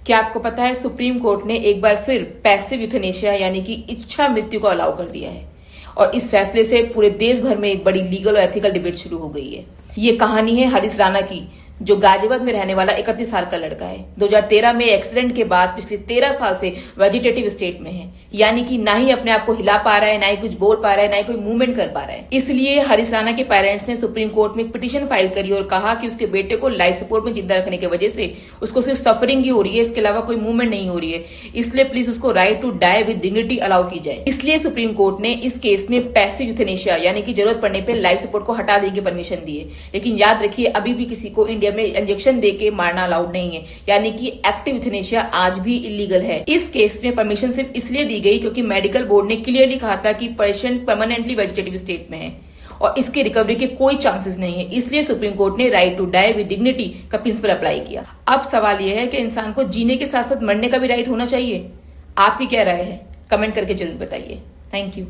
क्या आपको पता है सुप्रीम कोर्ट ने एक बार फिर पैसिव यूथेनेशिया यानी कि इच्छा मृत्यु को अलाउ कर दिया है और इस फैसले से पूरे देश भर में एक बड़ी लीगल और एथिकल डिबेट शुरू हो गई है। ये कहानी है हरीश राणा की, जो गाजियाबाद में रहने वाला 31 साल का लड़का है। 2013 में एक्सीडेंट के बाद पिछले 13 साल से वेजिटेटिव स्टेट में है, यानी कि ना ही अपने आप को हिला पा रहा है, ना ही कुछ बोल पा रहा है, ना ही कोई मूवमेंट कर पा रहा है। इसलिए हरीश राणा के पेरेंट्स ने सुप्रीम कोर्ट में एक पिटीशन फाइल करी और कहा कि उसके बेटे को लाइफ सपोर्ट में जिंदा रखने की वजह से उसको सिर्फ सफरिंग ही हो रही है, इसके अलावा कोई मूवमेंट नहीं हो रही है, इसलिए प्लीज उसको right to die with dignity allow की जाए। इसलिए सुप्रीम कोर्ट ने इस केस में पैसिव यूथेनेशिया यानी कि जरूरत पड़ने पर लाइफ सपोर्ट को हटा देने की परमिशन दी है। लेकिन याद रखिए, अभी भी किसी को इंडिया में इंजेक्शन के मारना अलाउड नहीं है, यानी कि एक्टिव यूथेनेशिया आज भी इलीगल है। इस केस में परमिशन सिर्फ इसलिए दी गई क्योंकि मेडिकल बोर्ड ने क्लियरली कहा था कि पेशेंट परमानेंटली वेजिटेटिव स्टेट में है और इसकी रिकवरी के कोई चांसेस नहीं है। इसलिए सुप्रीम कोर्ट ने right to die with dignity का प्रिंसिपल अप्लाई किया। अब सवाल यह है कि इंसान को जीने के साथ साथ मरने का भी राइट होना चाहिए। आपकी क्या राय है? कमेंट करके जरूर बताइए। Thank you.